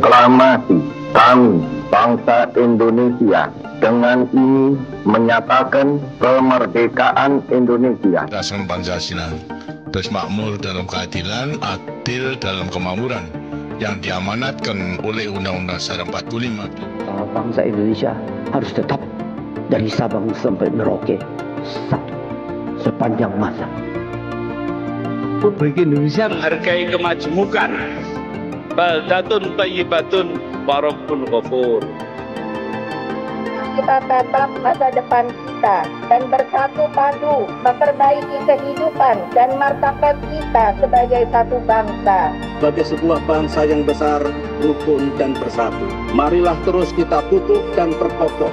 aklamasi kami, bangsa Indonesia, dengan ini menyatakan kemerdekaan Indonesia. Dasar Pancasila, terus makmur dalam keadilan, adil dalam kemakmuran, yang diamanatkan oleh Undang-Undang Dasar 45. Bangsa Indonesia harus tetap dari Sabang sampai Merauke satu sepanjang masa. Republik Indonesia menghargai kemajemukan, baldatun thayyibatun warabun ghafur. Kita tatap masa depan kita dan bersatu padu memperbaiki kehidupan dan martabat kita sebagai satu bangsa. Sebagai sebuah bangsa yang besar, rukun dan bersatu, marilah terus kita pupuk dan perkokoh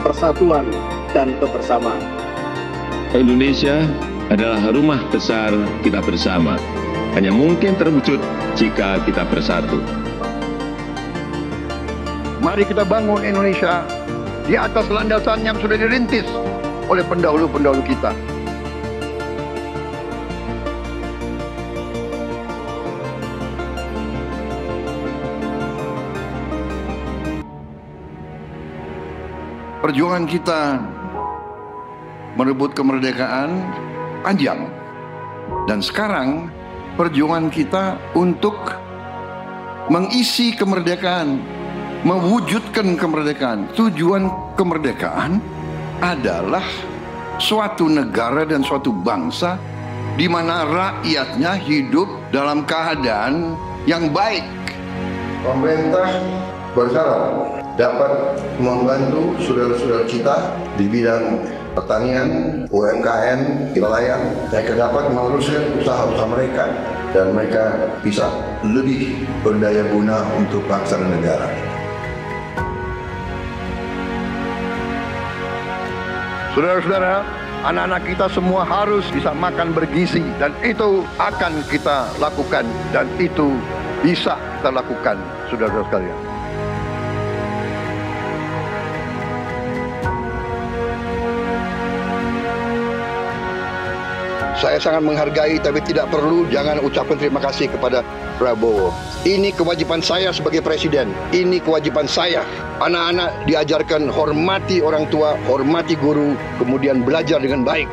persatuan dan kebersamaan. Indonesia adalah rumah besar kita bersama. Hanya mungkin terwujud jika kita bersatu. Mari kita bangun Indonesia di atas landasan yang sudah dirintis oleh pendahulu-pendahulu kita. Perjuangan kita merebut kemerdekaan panjang, dan sekarang perjuangan kita untuk mengisi kemerdekaan, mewujudkan kemerdekaan. Tujuan kemerdekaan adalah suatu negara dan suatu bangsa di mana rakyatnya hidup dalam keadaan yang baik. Pemerintah berharap dapat membantu saudara-saudara kita di bidang pertanian, UMKM, nelayan, mereka dapat meneruskan usaha-usaha mereka dan mereka bisa lebih berdaya guna untuk bangsa dan negara. Saudara-saudara, anak-anak kita semua harus bisa makan bergizi, dan itu akan kita lakukan, dan itu bisa kita lakukan, saudara-saudara sekalian. Saya sangat menghargai, tapi tidak perlu jangan ucapkan terima kasih kepada Prabowo. Ini kewajiban saya sebagai presiden. Ini kewajiban saya. Anak-anak diajarkan hormati orang tua, hormati guru, kemudian belajar dengan baik.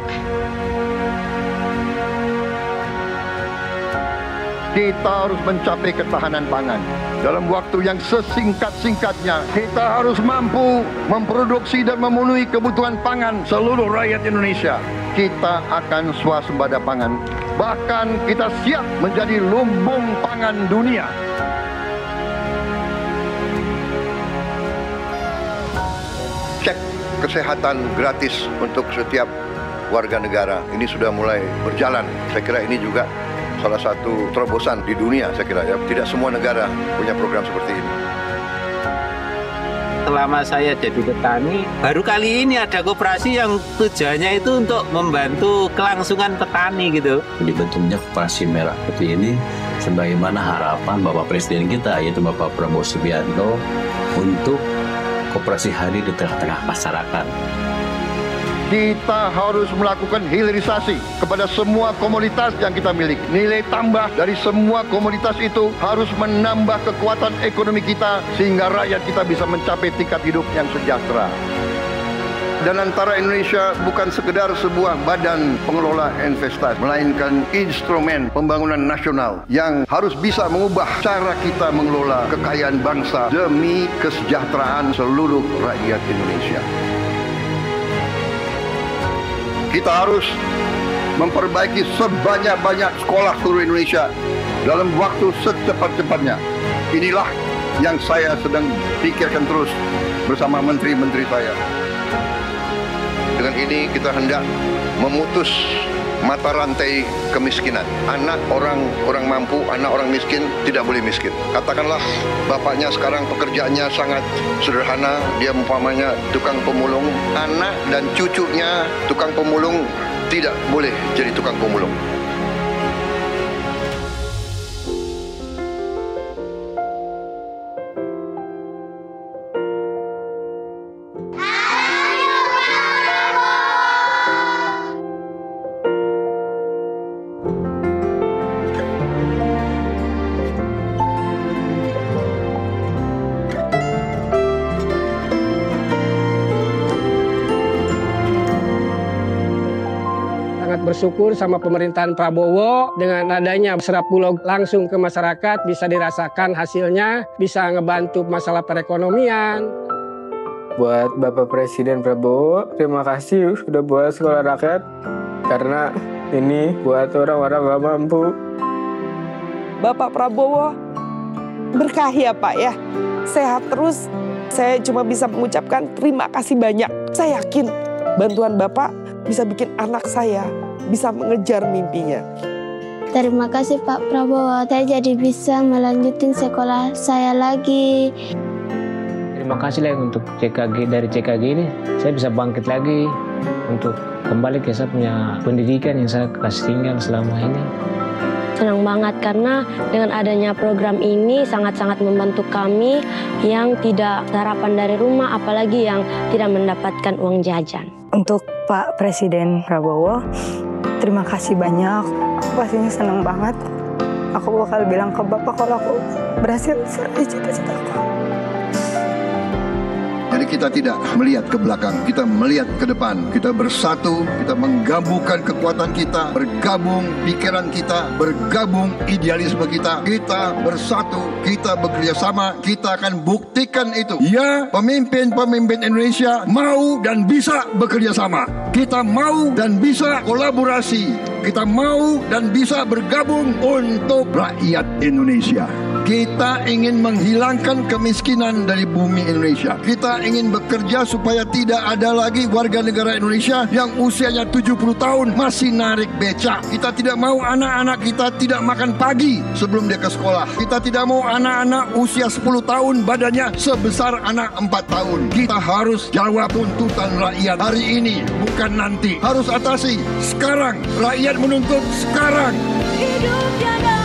Kita harus mencapai ketahanan pangan dalam waktu yang sesingkat-singkatnya. Kita harus mampu memproduksi dan memenuhi kebutuhan pangan seluruh rakyat Indonesia. Kita akan swasembada pangan. Bahkan kita siap menjadi lumbung pangan dunia. Cek kesehatan gratis untuk setiap warga negara. Ini sudah mulai berjalan. Saya kira ini juga salah satu terobosan di dunia, saya kira ya. Tidak semua negara punya program seperti ini. selama saya jadi petani, baru kali ini ada koperasi yang tujuannya itu untuk membantu kelangsungan petani gitu. Dibentuknya koperasi merah putih ini sebagaimana harapan Bapak Presiden kita, yaitu Bapak Prabowo Subianto, untuk koperasi hadir di tengah-tengah masyarakat. Kita harus melakukan hilirisasi kepada semua komoditas yang kita miliki. Nilai tambah dari semua komoditas itu harus menambah kekuatan ekonomi kita sehingga rakyat kita bisa mencapai tingkat hidup yang sejahtera. Dan antara Indonesia bukan sekedar sebuah badan pengelola investasi, melainkan instrumen pembangunan nasional yang harus bisa mengubah cara kita mengelola kekayaan bangsa demi kesejahteraan seluruh rakyat Indonesia. Kita harus memperbaiki sebanyak-banyak sekolah seluruh Indonesia dalam waktu secepat-cepatnya. Inilah yang saya sedang pikirkan terus bersama menteri-menteri saya. Dengan ini kita hendak memutus mata rantai kemiskinan. Anak orang mampu, anak orang miskin tidak boleh miskin. Katakanlah bapaknya sekarang pekerjaannya sangat sederhana, dia umpamanya tukang pemulung, anak dan cucunya tukang pemulung tidak boleh jadi tukang pemulung. sangat bersyukur sama pemerintahan Prabowo dengan adanya Serap Bulog langsung ke masyarakat, bisa dirasakan hasilnya, bisa ngebantu masalah perekonomian. Buat Bapak Presiden Prabowo, terima kasih sudah buat sekolah rakyat, karena ini buat orang-orang gak mampu. Bapak Prabowo, berkah ya Pak ya, sehat terus. Saya cuma bisa mengucapkan terima kasih banyak. Saya yakin bantuan Bapak bisa bikin anak saya bisa mengejar mimpinya. Terima kasih Pak Prabowo, saya jadi bisa melanjutin sekolah saya lagi. Terima kasih lah untuk CKG, dari CKG ini saya bisa bangkit lagi untuk kembali ke saya punya pendidikan yang saya kasih tinggal selama ini. Senang banget karena dengan adanya program ini sangat-sangat membantu kami yang tidak sarapan dari rumah, apalagi yang tidak mendapatkan uang jajan. Untuk Pak Presiden Prabowo, terima kasih banyak. Aku pastinya senang banget. Aku bakal bilang ke Bapak kalau aku berhasil meraih cita-citaku. Jadi kita tidak melihat ke belakang, kita melihat ke depan. Kita bersatu, kita menggabungkan kekuatan kita, bergabung pikiran kita, bergabung idealisme kita. Kita bersatu, kita bekerja sama, kita akan buktikan itu. Ya, pemimpin-pemimpin Indonesia mau dan bisa bekerja sama. Kita mau dan bisa kolaborasi. Kita mau dan bisa bergabung untuk rakyat Indonesia. Kita ingin menghilangkan kemiskinan dari bumi Indonesia. Kita ingin bekerja supaya tidak ada lagi warga negara Indonesia yang usianya 70 tahun masih narik becak. Kita tidak mau anak-anak kita tidak makan pagi sebelum dia ke sekolah. Kita tidak mau anak-anak usia 10 tahun badannya sebesar anak 4 tahun. Kita harus jawab tuntutan rakyat hari ini, bukan nanti. Harus atasi sekarang. Rakyat menuntut sekarang. Hidup